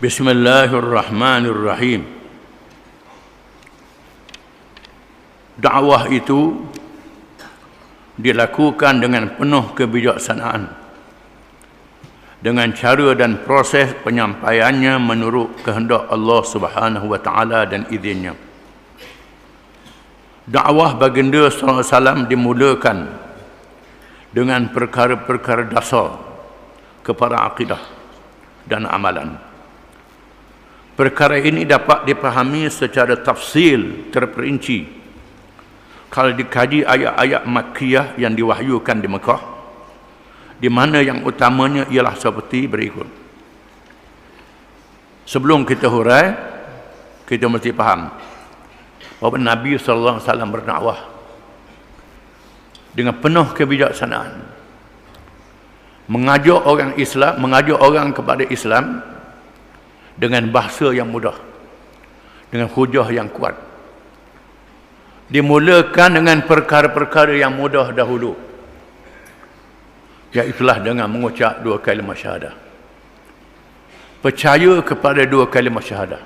Bismillahirrahmanirrahim. Dakwah itu dilakukan dengan penuh kebijaksanaan, dengan cara dan proses penyampaiannya menurut kehendak Allah Subhanahu wa taala dan izinnya. Dakwah baginda sallallahu alaihi wasallam dimulakan dengan perkara-perkara dasar kepada akidah dan amalan. Perkara ini dapat dipahami secara tafsil terperinci kalau dikaji ayat-ayat Makkiyah yang diwahyukan di Mekah, di mana yang utamanya ialah seperti berikut. Sebelum kita hurai, kita mesti faham bahawa Nabi sallallahu alaihi wasallam berdakwah dengan penuh kebijaksanaan, mengajak orang Islam, mengajak orang kepada Islam dengan bahasa yang mudah, dengan hujah yang kuat. Dimulakan dengan perkara-perkara yang mudah dahulu, iaitulah dengan mengucap dua kalimah syahadah. Percaya kepada dua kalimah syahadah.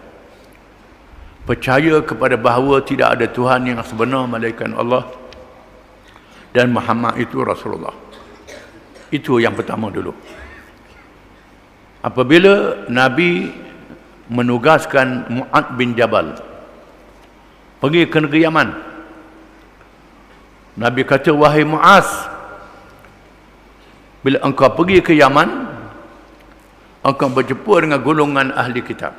Percaya kepada bahawa tidak ada Tuhan yang sebenar melainkan Allah, dan Muhammad itu Rasulullah. Itu yang pertama dulu. Apabila Nabi menugaskan Mu'adz bin Jabal pergi ke negeri Yaman, Nabi kata, wahai Mu'adz, bila engkau pergi ke Yaman, engkau berjumpa dengan golongan ahli kitab.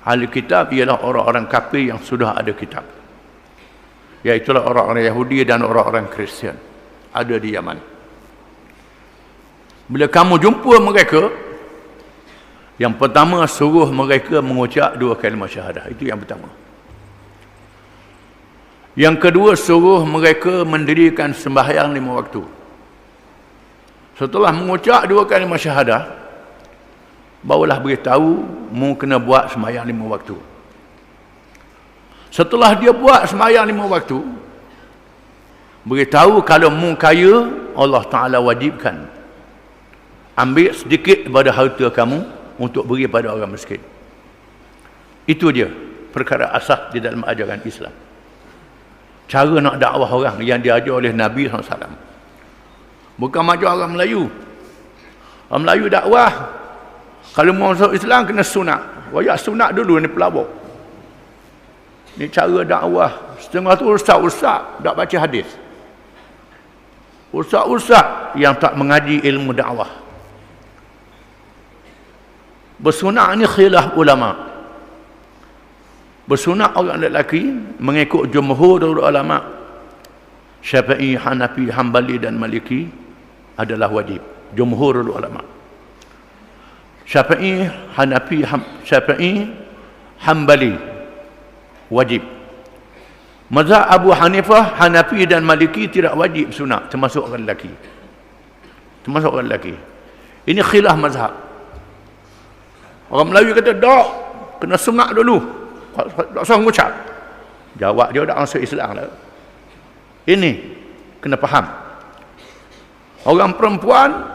Ahli kitab ialah orang-orang kafir yang sudah ada kitab, iaitulah orang-orang Yahudi dan orang-orang Kristian ada di Yaman. Bila kamu jumpa mereka, yang pertama suruh mereka mengucap dua kalimah syahadah. Itu yang pertama. Yang kedua, suruh mereka mendirikan sembahyang 5 waktu. Setelah mengucap dua kalimah syahadah, barulah beritahu mu kena buat sembahyang 5 waktu. Setelah dia buat sembahyang 5 waktu, beritahu kalau mu kaya, Allah Ta'ala wajibkan ambil sedikit daripada harta kamu untuk beri pada orang miskin. Itu dia perkara asas di dalam ajaran Islam. Cara nak dakwah orang yang diajar oleh Nabi SAW. Bukan macam orang Melayu. Orang Melayu dakwah, kalau mau masuk Islam kena sunat. Wayak sunat dulu ni pelabur. Ni cara dakwah. Setengah tu ustaz-ustaz tak baca hadis. Ustaz-ustaz yang tak mengaji ilmu dakwah. Bersunat ni khilaf ulama. Bersunat orang lelaki mengikut jumhur ulama Syafi'i, Hanafi, Hambali dan Maliki adalah wajib. Jumhur ulama Syafi'i, Hanafi, Hambali wajib. Mazhab Abu Hanifah, Hanafi dan Maliki tidak wajib sunat, termasuk orang lelaki. Termasuk orang lelaki. Ini khilaf mazhab. Orang Melayu kata, tak, kena sunat dulu. Tak usah mengucap. Jawab dia, tak masuk Islam lah. Ini, kena faham. Orang perempuan,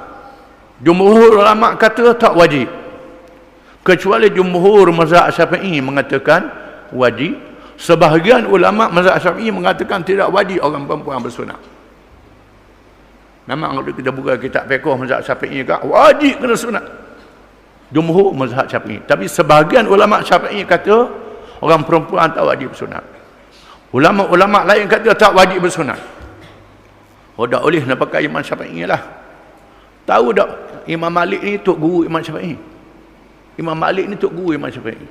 jumhur ulama kata tak wajib. Kecuali jumhur mazhab Syafi'i mengatakan wajib. Sebahagian ulama mazhab Syafi'i mengatakan tidak wajib orang perempuan bersunat. Memang kalau kita buka kitab fiqh mazhab Syafi'i kata wajib kena sunat. Jumhur mazhab Syafi'i. Tapi sebahagian ulama Syafi'i kata orang perempuan tak wajib bersunat. Ulama-ulama lain kata tak wajib bersunat. Oh, tak boleh nak pakai Imam Syafi'i lah. Tahu tak Imam Malik ni tok guru Imam Syafi'i? Imam Malik ni tok guru Imam Syafi'i.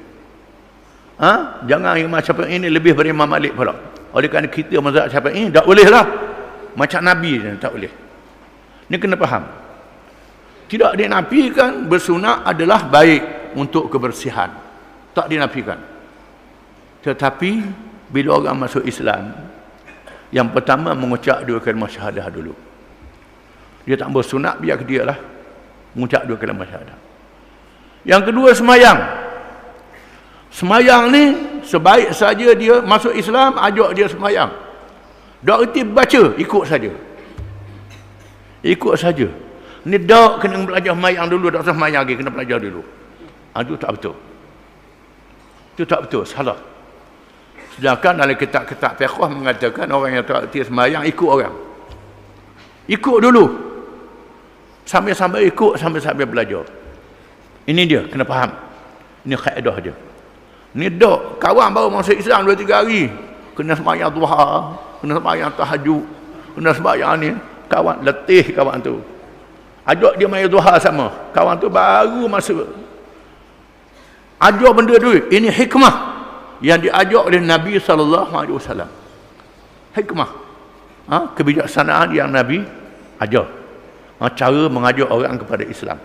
Ha? Jangan Imam Syafi'i ni lebih daripada Imam Malik pula. Oleh kerana kita mazhab Syafi'i tak boleh lah. Macam Nabi ni tak boleh. Ni kena faham. Tidak dinafikan bersunat adalah baik untuk kebersihan. Tak dinafikan. Tetapi bila orang masuk Islam, yang pertama mengucap dua kalimah syahadah dulu. Dia tak bersunat, biar dia lah mengucap dua kalimah syahadah. Yang kedua, semayang. Semayang ni sebaik saja dia masuk Islam, ajak dia semayang. Tak erti baca, ikut saja. Ikut saja. Ni dak kena belajar semayang dulu, tak usah semayang lagi, kena belajar dulu. Itu tak betul. Itu tak betul, salah. Sedangkan dalam kitab-kitab fiqh mengatakan orang yang tak erti sembahyang ikut orang. Ikut dulu. Sambil-sambil ikut, sambil-sambil belajar. Ini dia, kena faham. Ini kaedah dia. Ni dok, kawan baru masuk Islam 2-3 hari. Kena sembahyang duha, kena sembahyang tahajud, kena sembahyang ni. Kawan letih kawan tu. Ajak dia main duha sama. Kawan tu baru masuk. Ajak benda tu. Ini hikmah yang diajak oleh Nabi SAW. Hikmah. Kebijaksanaan yang Nabi ajar. Cara mengajak orang kepada Islam.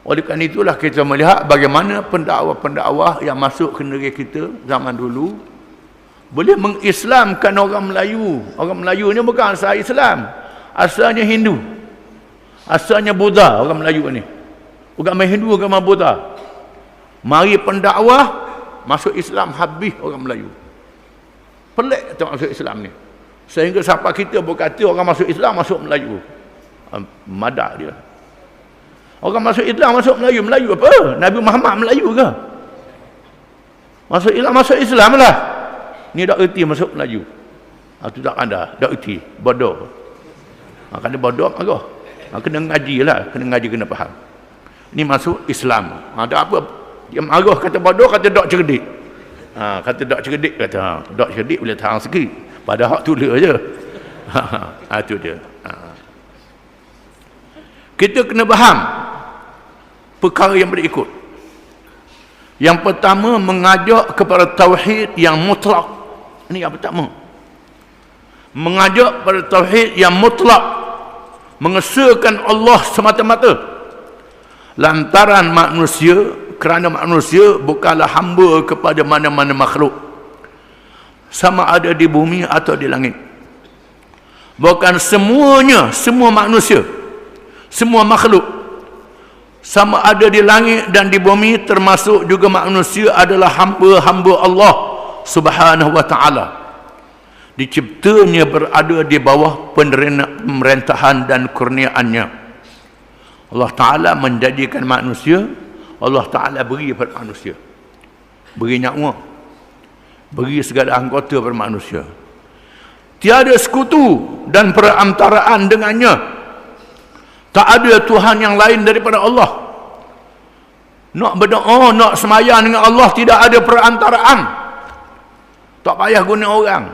Oleh kerana itulah kita melihat bagaimana pendakwah-pendakwah yang masuk ke negeri kita zaman dulu boleh mengislamkan orang Melayu. Orang Melayu ni bukan asal Islam. Asalnya Hindu. Asalnya Buddha orang Melayu ni. Agama Hindu, agama Buddha. Mari pendakwah masuk Islam, habis orang Melayu. Pelik tak masuk Islam ni. Sehingga siapa kita berkata orang masuk Islam masuk Melayu. Madak dia. Orang masuk Islam masuk Melayu. Melayu apa? Nabi Muhammad Melayu ke? Masuk Islam lah. Ni tak erti masuk Melayu. Itu tak ada. Tak erti. Bodoh. Kena bodoh marah. Kena ngaji lah. Kena ngaji, kena faham. Ni masuk Islam. Tak apa. Dia marah kata bodoh, kata tak cerdik. Kata tak cerdik. Kata tak cerdik boleh tahan sikit. Pada hak tulis je. Itu dia. Kita kena faham perkara yang berikut. Yang pertama, mengajak kepada tauhid yang mutlak. Ini yang pertama. Mengajak kepada tauhid yang mutlak, mengesahkan Allah semata-mata. Lantaran manusia, kerana manusia bukanlah hamba kepada mana-mana makhluk, sama ada di bumi atau di langit. Bukan semuanya, semua manusia, semua makhluk, sama ada di langit dan di bumi, termasuk juga manusia, adalah hamba-hamba Allah Subhanahu wa ta'ala. Diciptanya berada di bawah pemerintahan dan kurniaannya. Allah Ta'ala menjadikan manusia, Allah Ta'ala beri kepada manusia, beri nyawa, beri segala anggota kepada manusia. Tiada sekutu dan perantaraan dengannya. Tak ada Tuhan yang lain daripada Allah. Nak berdoa, nak semayang dengan Allah, tidak ada perantaraan. Tak payah guna orang,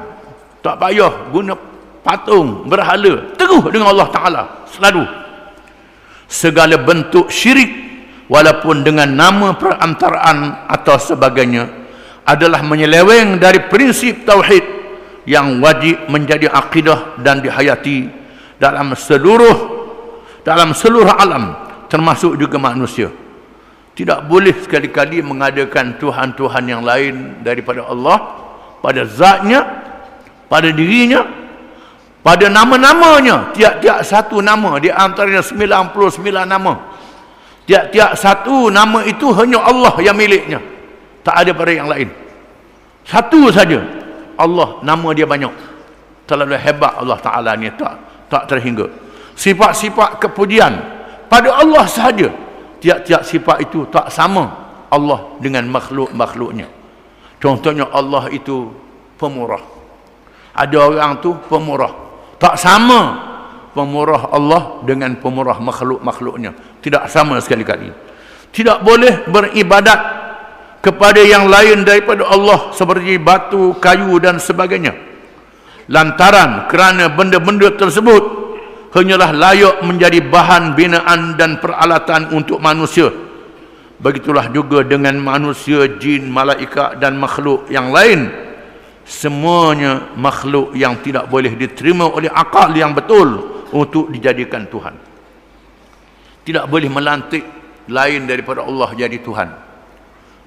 tak payah guna patung, berhala. Teguh dengan Allah Ta'ala selalu. Segala bentuk syirik, walaupun dengan nama perantaraan atau sebagainya, adalah menyeleweng dari prinsip tauhid yang wajib menjadi akidah dan dihayati dalam seluruh alam, termasuk juga manusia. Tidak boleh sekali-kali mengadakan Tuhan-Tuhan yang lain daripada Allah, pada zatnya, pada dirinya, pada nama-namanya. Tiap-tiap satu nama, di antaranya 99 nama. Tiap-tiap satu nama itu hanya Allah yang miliknya, tak ada pada yang lain. Satu saja Allah, nama dia banyak. Terlalu hebat Allah Ta'ala ni, tak terhingga. Sifat-sifat kepujian pada Allah sahaja. Tiap-tiap sifat itu tak sama Allah dengan makhluk-makhluknya. Contohnya Allah itu pemurah. Ada orang tu pemurah. Tak sama pemurah Allah dengan pemurah makhluk-makhluknya. Tidak sama sekali-kali. Tidak boleh beribadat kepada yang lain daripada Allah, seperti batu, kayu dan sebagainya. Lantaran kerana benda-benda tersebut hanyalah layak menjadi bahan binaan dan peralatan untuk manusia. Begitulah juga dengan manusia, jin, malaikat dan makhluk yang lain. Semuanya makhluk yang tidak boleh diterima oleh akal yang betul untuk dijadikan Tuhan. Tidak boleh melantik lain daripada Allah jadi Tuhan.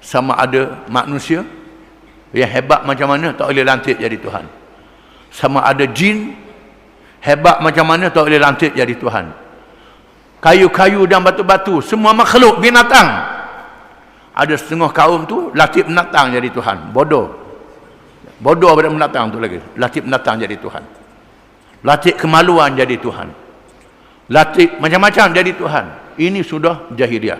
Sama ada manusia yang hebat macam mana, tak boleh lantik jadi Tuhan. Sama ada jin hebat macam mana, tak boleh lantik jadi Tuhan. Kayu-kayu dan batu-batu, semua makhluk, binatang. Ada setengah kaum tu latih binatang jadi Tuhan. Bodoh pada binatang tu lagi. Latih binatang jadi Tuhan. Latih kemaluan jadi Tuhan. Latih macam-macam jadi Tuhan. Ini sudah jahiliah.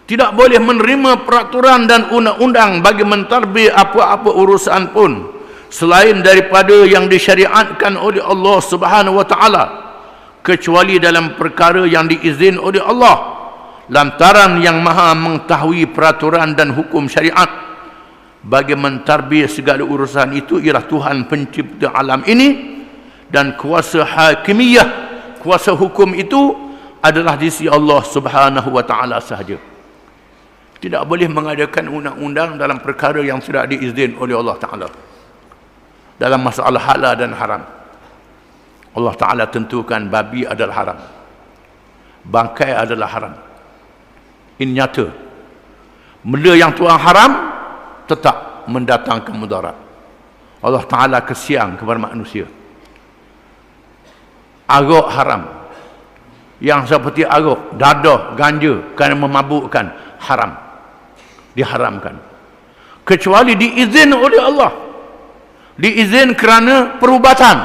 tidak boleh menerima peraturan dan undang-undang bagi mentadbir apa-apa urusan pun selain daripada yang disyariatkan oleh Allah Subhanahu wa taala, kecuali dalam perkara yang diizin oleh Allah, lantaran yang maha mengetahui peraturan dan hukum syariat. Bagi mentadbir segala urusan itu ialah Tuhan pencipta alam ini, dan kuasa hakimiyah, kuasa hukum itu adalah di sisi Allah Subhanahu wa taala sahaja. Tidak boleh mengadakan undang-undang dalam perkara yang tidak diizin oleh Allah Ta'ala. Dalam masalah halal dan haram, Allah Ta'ala tentukan babi adalah haram, bangkai adalah haram. Ini nyata. Benda yang Tuhan haram tetap mendatangkan mudarat. Allah Ta'ala kesian kepada manusia. Arak haram, yang seperti arak, dadah, ganja kerana memabukkan, haram, diharamkan, kecuali diizin oleh Allah. Diizin kerana perubatan,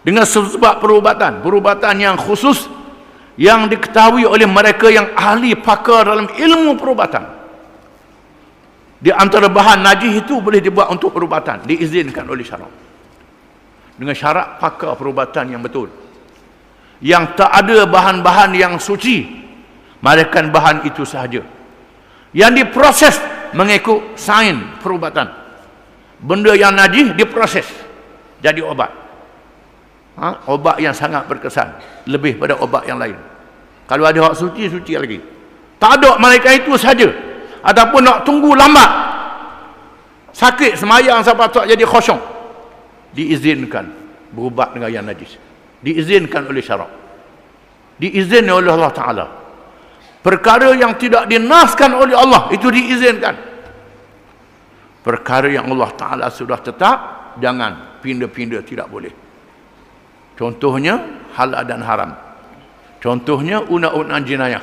dengan sebab perubatan yang khusus yang diketahui oleh mereka yang ahli pakar dalam ilmu perubatan. Di antara bahan najis itu boleh dibuat untuk perubatan, diizinkan oleh syarak, dengan syarat pakar perubatan yang betul, yang tak ada bahan-bahan yang suci, melainkan bahan itu sahaja yang diproses mengikut sains perubatan. Benda yang najis diproses jadi obat. Obat yang sangat berkesan, lebih pada obat yang lain. Kalau ada hak suci, suci lagi. Tak ada, melainkan itu sahaja. Ataupun nak tunggu lambat, sakit semayang sampai tak jadi khusyuk, diizinkan berubat dengan yang najis. Diizinkan oleh syarak, diizinkan oleh Allah Ta'ala. Perkara yang tidak dinaskan oleh Allah itu diizinkan. Perkara yang Allah Ta'ala sudah tetap, jangan pindah-pindah, tidak boleh. Contohnya halal dan haram. Contohnya undang-undang jenayah.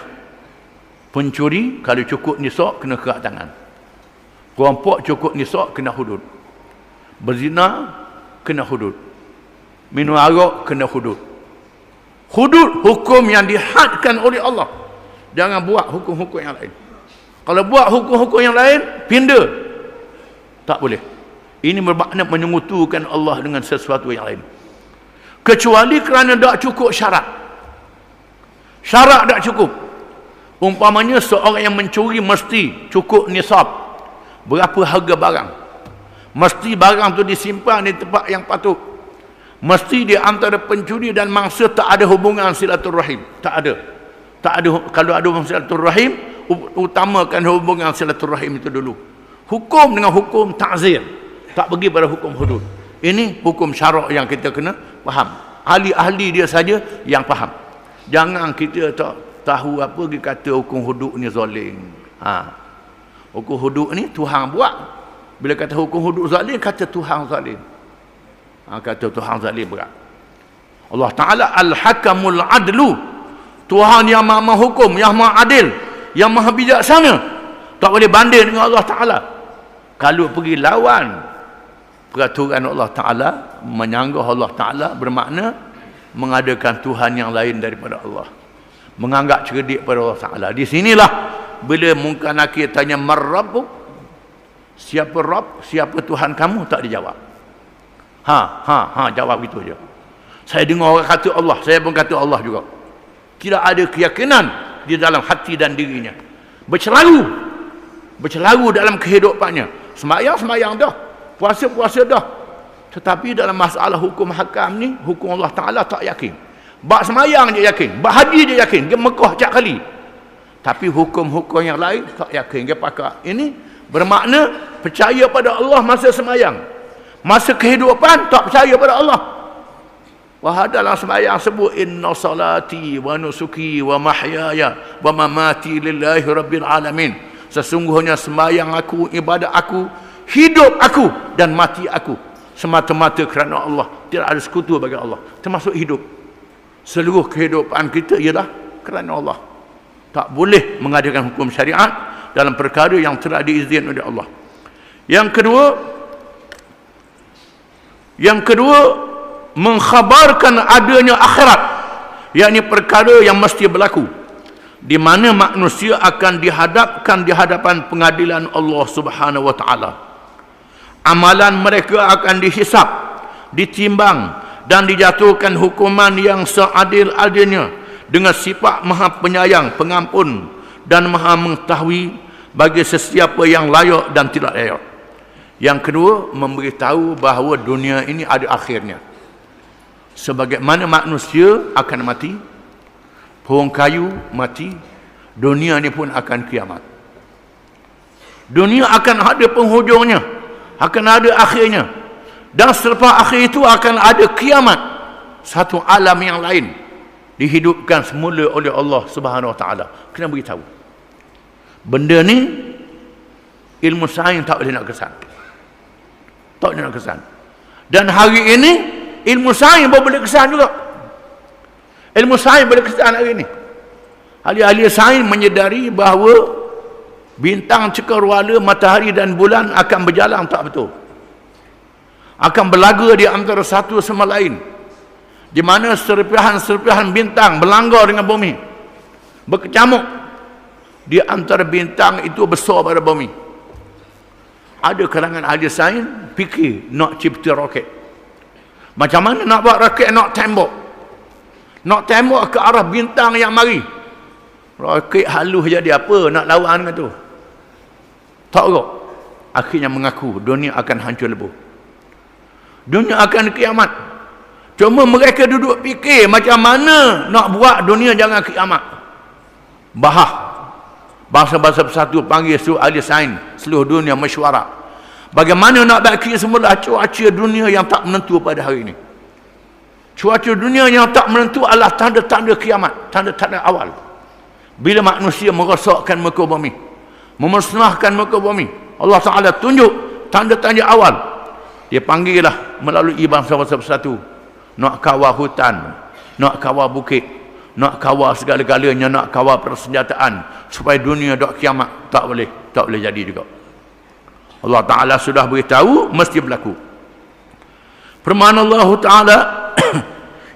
Pencuri kalau cukup nisab kena kerat tangan. Perampok cukup nisab kena hudud. Berzina kena hudud. Minum arak kena hudud. Hudud hukum yang dihadkan oleh Allah. Jangan buat hukum-hukum yang lain. Kalau buat hukum-hukum yang lain, pindah, tak boleh. Ini bermakna menyekutukan Allah dengan sesuatu yang lain. Kecuali kerana tak cukup syarat. Syarat tak cukup. Umpamanya seorang yang mencuri mesti cukup nisab. Berapa harga barang? Mesti barang tu disimpan di tempat yang patut. Mesti di antara pencuri dan mangsa tak ada hubungan silaturahim. Tak ada. Tak ada. Kalau ada hubungan silaturahim, utamakan hubungan silaturahim itu dulu. Hukum dengan hukum ta'zir, tak pergi pada hukum hudud. Ini hukum syarak yang kita kena faham. Ahli-ahli dia saja yang faham. Jangan kita tak tahu apa dia kata hukum hudud ni zalim. Hukum hudud ni Tuhan buat. Bila kata hukum hudud zalim, kata Tuhan zalim. Kata Tuhan zalim berat. Allah Ta'ala al-hakamul adlu. Tuhan yang maha hukum, yang maha adil, yang maha bijaksana. Tak boleh banding dengan Allah Ta'ala. Kalau pergi lawan peraturan Allah Ta'ala, menyanggah Allah Ta'ala, bermakna mengadakan Tuhan yang lain daripada Allah, menganggap cerdik pada Allah Ta'ala. Di sinilah bila Munkar Nakir tanya marrabbuk, siapa Rabb, siapa Tuhan kamu, tak dijawab. Jawab gitu je. Saya dengar orang kata Allah, saya pun kata Allah juga. Tidak ada keyakinan di dalam hati dan dirinya. Bercelaru dalam kehidupannya. Semayang dah, puasa dah, tetapi dalam masalah hukum hakam ni, hukum Allah Ta'ala tak yakin. Bak semayang dia yakin, bak haji dia yakin, dia Mekah cak kali, tapi hukum-hukum yang lain tak yakin, dia pakai. Ini bermakna percaya pada Allah masa semayang, masa kehidupan tak percaya pada Allah. Wah, dalam semayang sebut inna salati wa nusuki wa mahyaya wa mamati lillahi rabbil alamin. Sesungguhnya sembahyang aku, ibadat aku, hidup aku dan mati aku semata-mata kerana Allah. Tidak ada sekutu bagi Allah, termasuk hidup. Seluruh kehidupan kita ialah kerana Allah. Tak boleh mengadakan hukum syariat dalam perkara yang telah diizinkan oleh Allah. Yang kedua, mengkhabarkan adanya akhirat, yakni perkara yang mesti berlaku. di mana manusia akan dihadapkan di hadapan pengadilan Allah Subhanahu wa taala. Amalan mereka akan dihisap, ditimbang dan dijatuhkan hukuman yang seadil-adilnya dengan sifat Maha Penyayang, Pengampun dan Maha Mengetahui bagi sesiapa yang layak dan tidak layak. Yang kedua, memberitahu bahawa dunia ini ada akhirnya. Sebagaimana manusia akan mati, pohon kayu mati, dunia ni pun akan kiamat. Dunia akan ada penghujungnya, akan ada akhirnya. Dan selepas akhir itu akan ada kiamat, satu alam yang lain dihidupkan semula oleh Allah Subhanahu wa taala. Kena beritahu. Benda ni ilmu sains tak boleh nak kesan. Tak boleh nak kesan. Dan hari ini ilmu sains pun boleh kesan juga. Ilmu sains boleh kesan hari ini. Ahli-ahli sains menyedari bahawa bintang cakrawala, matahari dan bulan akan berjalan tak betul. Akan berlaga di antara satu sama lain. Di mana serpihan-serpihan bintang berlanggar dengan bumi. Berkecamuk. Di antara bintang itu besar pada bumi. Ada kalangan ahli sains fikir nak cipta roket. Macam mana nak buat roket nak tembak? Nak tembak ke arah bintang yang mari. Roket halus jadi apa nak lawan dengan tu? Tak kok. Akhirnya mengaku dunia akan hancur lebur. Dunia akan kiamat. Cuma mereka duduk fikir macam mana nak buat dunia jangan kiamat. Bangsa-bangsa bersatu panggil seluruh ahli sains seluruh dunia mesyuarat. Bagaimana nak bagi semula cuaca dunia yang tak menentu pada hari ini. Cuaca dunia yang tak menentu adalah tanda-tanda kiamat, tanda-tanda awal. Bila manusia merosakkan muka bumi, memusnahkan muka bumi, Allah Ta'ala tunjuk tanda-tanda awal. Dia panggillah melalui bangsa-bangsa bersatu. Nak kawal hutan, nak kawal bukit, nak kawal segala-galanya, nak kawal persenjataan supaya dunia dok kiamat. Tak boleh jadi juga. Allah Ta'ala sudah beritahu mesti berlaku. Firman Allah Ta'ala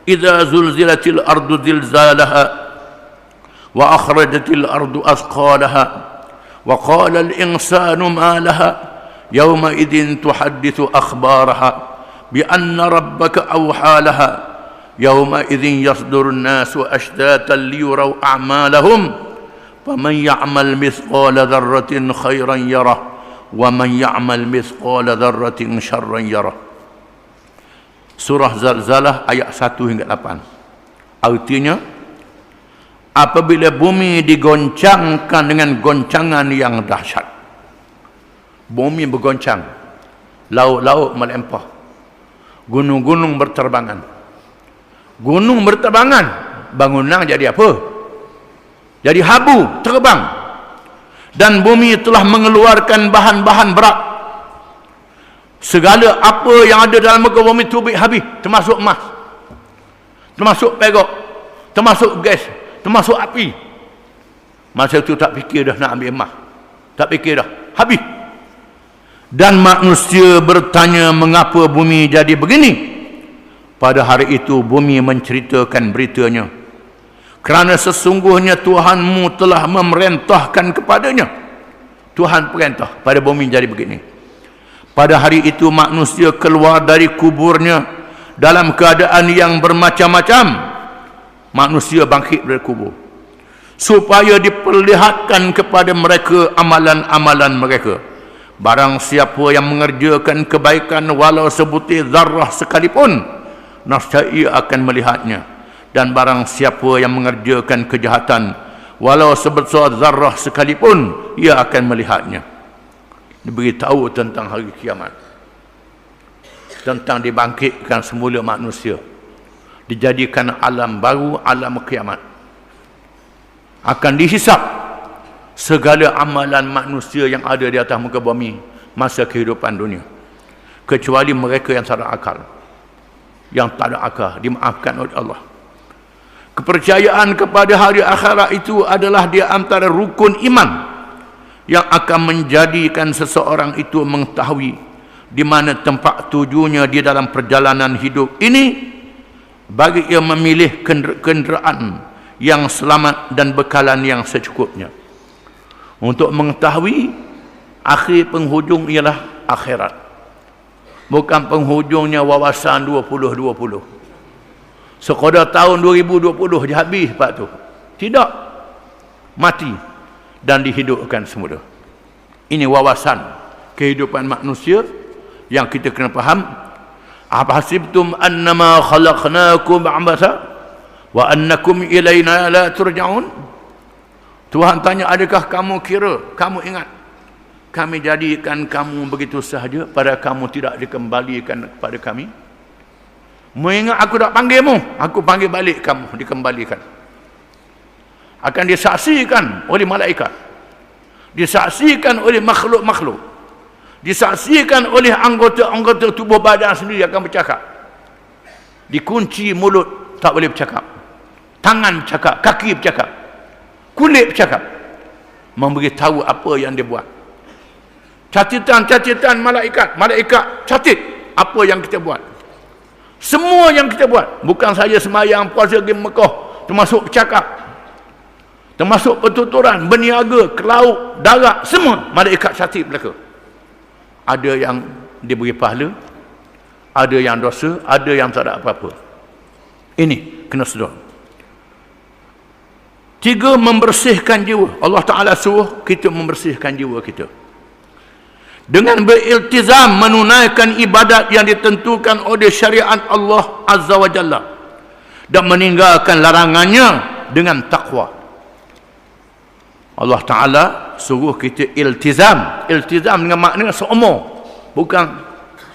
idza zulzilatil ardu zilzalaha wa akhrajatil ardu asqalaha wa qala al insanu ma laha yawma idzin tuhaddithu akhbaraha bi anna rabbaka awha laha yawma idzin yasdurun nasu ashtatan liyuraw a'malahum faman ya'mal mithqala dharratin khairan yarah wa man ya'mal mithqala dharratin syarran yarah. Surah Zalzalah ayat 1 hingga 8. Artinya apabila bumi digoncangkan dengan goncangan yang dahsyat. Bumi bergoncang, laut-laut melempah, gunung-gunung berterbangan. Gunung berterbangan, bangunan jadi apa? Jadi habu, terbang. Dan bumi telah mengeluarkan bahan-bahan berat. Segala apa yang ada dalam muka bumi itu habis, termasuk emas, termasuk perak, termasuk gas, termasuk api. Masa itu tak fikir dah nak ambil emas, tak fikir dah, habis. Dan manusia bertanya mengapa bumi jadi begini. Pada hari itu bumi menceritakan beritanya, kerana sesungguhnya Tuhanmu telah memerintahkan kepadanya. Tuhan perintah pada bumi jadi begini. Pada hari itu manusia keluar dari kuburnya dalam keadaan yang bermacam-macam. Manusia bangkit dari kubur supaya diperlihatkan kepada mereka amalan-amalan mereka. Barang siapa yang mengerjakan kebaikan walau sebutir zarrah sekalipun, nescaya ia akan melihatnya. Dan barang siapa yang mengerjakan kejahatan walau sebesar zarrah sekalipun, ia akan melihatnya. Diberitahu tentang hari kiamat, tentang dibangkitkan semula manusia, dijadikan alam baru, alam kiamat. Akan dihisap segala amalan manusia yang ada di atas muka bumi masa kehidupan dunia, kecuali mereka yang tak ada akal. Yang tak ada akal dimaafkan oleh Allah. Kepercayaan kepada hari akhirat itu adalah di antara rukun iman yang akan menjadikan seseorang itu mengetahui di mana tempat tujuannya di dalam perjalanan hidup ini, bagi ia memilih kenderaan yang selamat dan bekalan yang secukupnya. Untuk mengetahui akhir penghujung ialah akhirat. Bukan penghujungnya wawasan 2020. Sekadar tahun 2020 je habis pak tu. Tidak. Mati dan dihidupkan semula. Ini wawasan kehidupan manusia yang kita kena faham. Ahasibtum annama khalaqnakum abasa wa annakum ilaina la turja'un. Tuhan tanya, adakah kamu kira, kamu ingat kami jadikan kamu begitu sahaja pada kamu tidak dikembalikan kepada kami? Mengingat aku tak panggilmu, aku panggil balik kamu, dikembalikan. Akan disaksikan oleh malaikat, disaksikan oleh makhluk-makhluk, disaksikan oleh anggota-anggota tubuh badan sendiri akan bercakap. Dikunci mulut, tak boleh bercakap. Tangan bercakap, kaki bercakap, kulit bercakap, memberitahu apa yang dia buat. Catatan malaikat, malaikat catat apa yang kita buat. Semua yang kita buat, bukan saja sembahyang, puasa, pergi Mekah, termasuk bercakap, termasuk pertuturan, berniaga, ke laut, darat, semua malaikat catat belaka. Ada yang diberi pahala, ada yang dosa, ada yang tak ada apa-apa. Ini kena sedar. 3, membersihkan jiwa. Allah Ta'ala suruh kita membersihkan jiwa kita dengan beriltizam menunaikan ibadat yang ditentukan oleh syariat Allah Azza wa Jalla dan meninggalkan larangannya dengan takwa. Allah Ta'ala suruh kita iltizam. Iltizam dengan makna seumur, bukan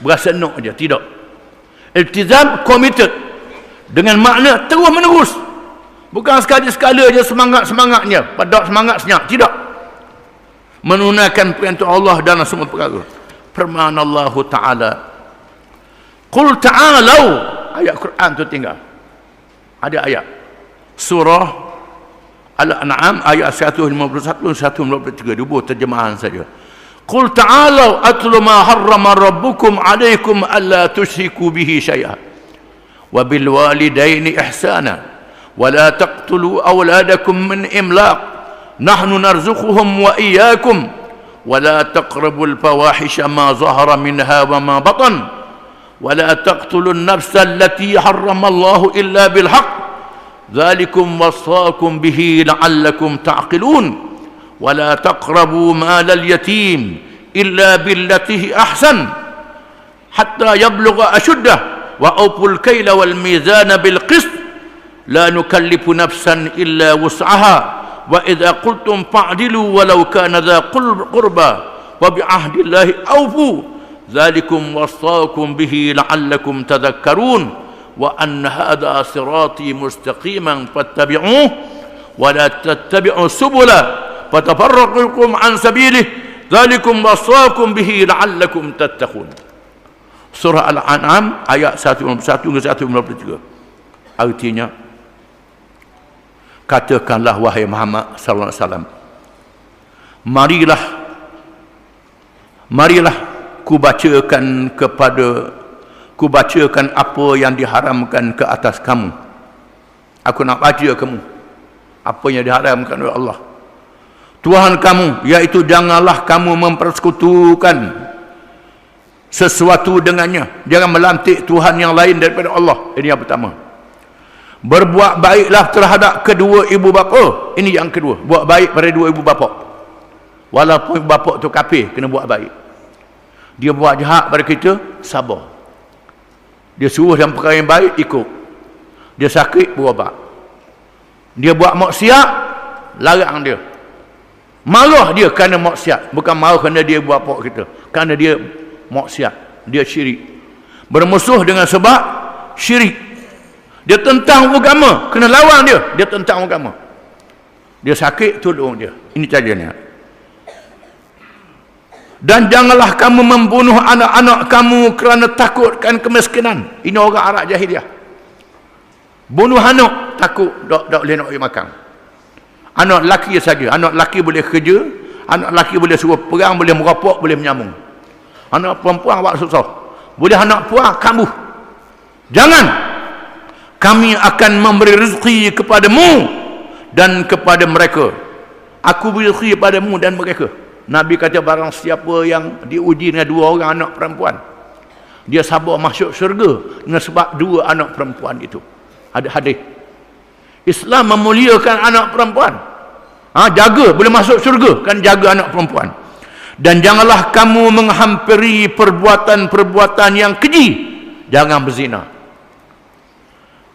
berasa nak je, tidak. Iltizam committed dengan makna terus menerus, bukan sekali-sekala je semangatnya, pada semangat senyap, tidak. Menunaikan perintah Allah dalam semua perkara. Firman Allah Ta'ala, Qul ta'alau, ayat Quran tu tinggal. Ada ayat surah Al-An'am ayat 151 153, dua terjemahan saja. Qul ta'alau atlu ma harrama rabbukum alaikum alla tusyriku bihi syai'a wa bil walidaini ihsana wa la taqtulu awladakum min imlaq nahnu narzuquhum wa iyyakum wa la taqrabul fawahisha ma zahara minha wa ma batan wa la taqtulun nafsa allati harrama Allahu illa bil haqq dzalikum wasaakum bihi la'allakum ta'qilun wa la taqrabu malal yatim illa billati ahsan hatta yablugha ashuddah wa awful kayla wal mizana bil qist la nukallifu nafsan illa wus'aha wa idza qultum fa'dilu walau kana dha qurba wa bi ahdillahi awfu dzalikum wasaakum bihi la'allakum tadhakkarun wa anna hadha sirati mustaqiman fattabi'uhu wa la tattabi'u subula fatafarraqu an sabilihi dzalikum wasaakum bihi la'allakum tattaqun. Surah Al-An'am ayat 151 ke 153. Artinya, katakanlah wahai Muhammad sallallahu alaihi wasallam, marilah ku bacakan apa yang diharamkan ke atas kamu. Aku nak baca kamu apa yang diharamkan oleh Allah Tuhan kamu, yaitu janganlah kamu mempersekutukan sesuatu dengannya. Jangan melantik Tuhan yang lain daripada Allah. Ini yang pertama. Berbuat baiklah terhadap kedua ibu bapa. Ini yang kedua. Buat baik pada dua ibu bapa. Walaupun ibu bapa tu kafir, kena buat baik. Dia buat jahat pada kita, sabar. Dia suruh dalam perkara yang baik, ikut. Dia sakit, berubat. Dia buat maksiat, larang dia. Marah dia kerana maksiat, bukan marah kerana dia buat apa kita, kerana dia maksiat, dia syirik. Bermusuh dengan sebab syirik. Dia tentang agama, kena lawan dia tentang agama. Dia sakit, tolong dia. Ini caranya. Dan janganlah kamu membunuh anak-anak kamu kerana takutkan kemiskinan. Ini orang Arab jahiliah. Bunuh anak, takut tak boleh nak pergi makan. Anak lelaki saja. Anak lelaki boleh kerja, anak lelaki boleh suruh perang, boleh merapak, boleh menyambung. Anak perempuan awak susah. Boleh anak puan kambuh. Jangan. Kami akan memberi rezeki kepadamu dan kepada mereka. Aku beri rezeki padamu dan mereka. Nabi kata barang siapa yang diuji dengan 2 orang anak perempuan, dia sabar masuk syurga dengan sebab 2 anak perempuan itu. Ada hadis. Islam memuliakan anak perempuan. Jaga, boleh masuk syurga kan jaga anak perempuan. Dan janganlah kamu menghampiri perbuatan-perbuatan yang keji. Jangan berzina.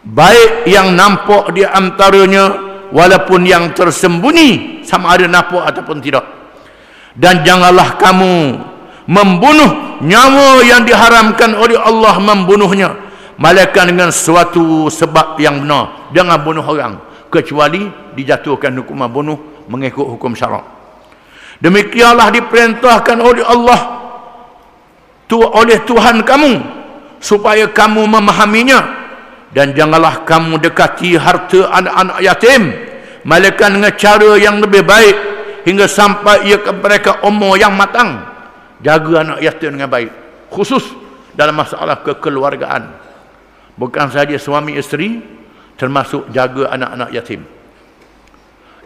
Baik yang nampak di antaranya walaupun yang tersembunyi, sama ada nampak ataupun tidak. Dan janganlah kamu membunuh nyawa yang diharamkan oleh Allah membunuhnya, melainkan dengan suatu sebab yang benar. Jangan bunuh orang kecuali dijatuhkan hukuman bunuh mengikut hukum syarak. Demikianlah diperintahkan oleh Allah oleh Tuhan kamu supaya kamu memahaminya. Dan janganlah kamu dekati harta anak-anak yatim melainkan dengan cara yang lebih baik hingga sampai ia mereka umur yang matang. Jaga anak yatim dengan baik, khusus dalam masalah kekeluargaan. Bukan sahaja suami isteri, termasuk jaga anak-anak yatim.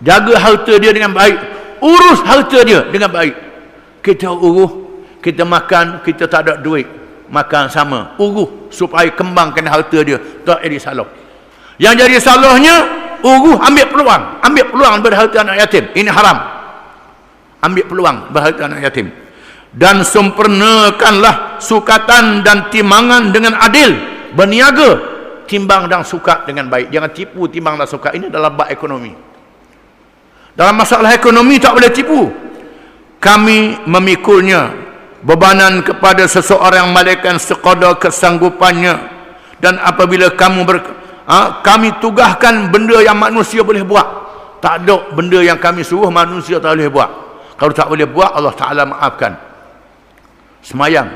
Jaga harta dia dengan baik, urus harta dia dengan baik. Kita urus, kita makan, kita tak ada duit, makan sama, urus supaya kembangkan harta dia, tak jadi salah. Yang jadi salahnya, urus ambil peluang daripada harta anak yatim. Ini haram. Ambil peluang berharta anak yatim. Dan sempurnakanlah sukatan dan timbangan dengan adil, berniaga, timbang dan sukat dengan baik. Jangan tipu timbang dan sukat. Ini dalam bab ekonomi. Dalam masalah ekonomi tak boleh tipu. Kami memikulnya bebanan kepada seseorang malaikat sekadar kesanggupannya. Dan apabila kami tugaskan benda yang manusia boleh buat, tak ada benda yang kami suruh manusia tak boleh buat. Kalau tak boleh buat, Allah Ta'ala maafkan. Semayang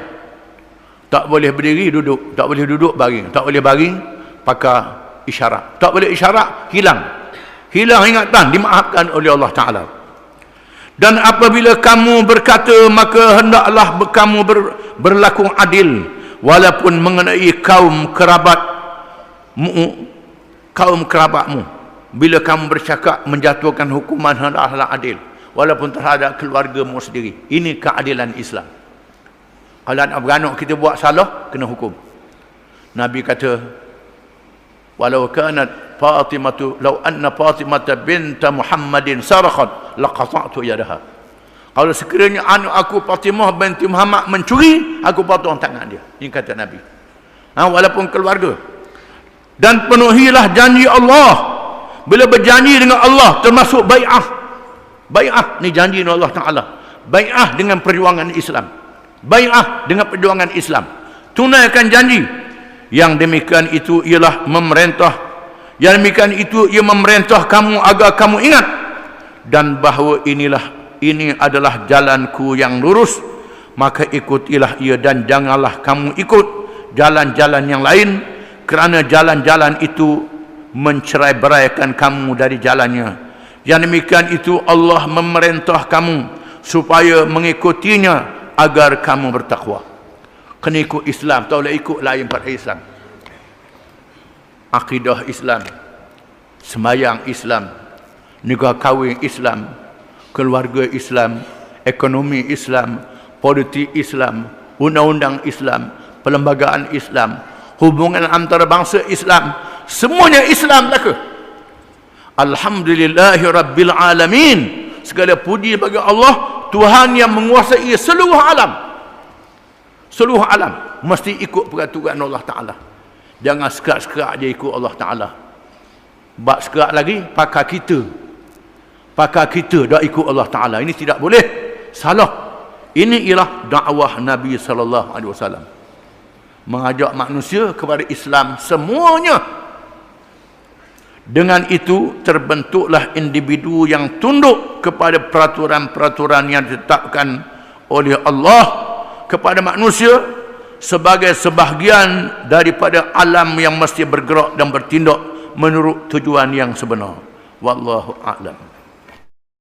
tak boleh berdiri duduk, tak boleh duduk baring, tak boleh baring pakai isyarat, tak boleh isyarat hilang ingatan, dimaafkan oleh Allah Ta'ala. Dan apabila kamu berkata, maka hendaklah kamu berlaku adil walaupun mengenai kaum kerabatmu. Bila kamu bercakap menjatuhkan hukuman, hendaklah adil walaupun terhadap keluargamu sendiri. Ini keadilan Islam. Kalau anak beranak kita buat salah, kena hukum. Nabi kata, walau kanat Fatimatu, law anna Fatimata binta Muhammadin sarakhat laqata'tu yadaha. Kalau sekiranya anak aku Fatimah binti Muhammad mencuri, aku potong tangan dia. Ini kata Nabi. Walaupun keluarga. Dan penuhilah janji Allah. Bila berjanji dengan Allah, termasuk bai'ah. Bai'ah ni janji dengan Allah Ta'ala. Bai'ah dengan perjuangan Islam. Bai'ah dengan perjuangan Islam. Tunaikan janji. Yang demikian itu ialah memerintah. Yang demikian itu ia memerintah kamu agar kamu ingat. Dan bahawa ini adalah jalanku yang lurus. Maka ikutilah ia dan janganlah kamu ikut jalan-jalan yang lain. Kerana jalan-jalan itu mencerai-beraikan kamu dari jalannya. Yang demikian itu Allah memerintah kamu supaya mengikutinya agar kamu bertakwa. Kena ikut Islam, tak boleh ikut lain pada Islam. Akidah Islam, sembahyang Islam, negara kahwin Islam, keluarga Islam, ekonomi Islam, politik Islam, undang-undang Islam, perlembagaan Islam, hubungan antara bangsa Islam, semuanya Islam belaka. Alhamdulillahi Rabbil Alamin. Segala puji bagi Allah, Tuhan yang menguasai seluruh alam. Seluruh alam mesti ikut peraturan Allah Ta'ala. Jangan sekerak-sekerak je ikut Allah Ta'ala. Bak sekerak lagi, pakar kita dah ikut Allah Ta'ala. Ini tidak boleh, salah. Ini ialah dakwah Nabi SAW, mengajak manusia kepada Islam semuanya. Dengan itu terbentuklah individu yang tunduk kepada peraturan-peraturan yang ditetapkan oleh Allah kepada manusia sebagai sebahagian daripada alam yang mesti bergerak dan bertindak menurut tujuan yang sebenar. Wallahu a'lam.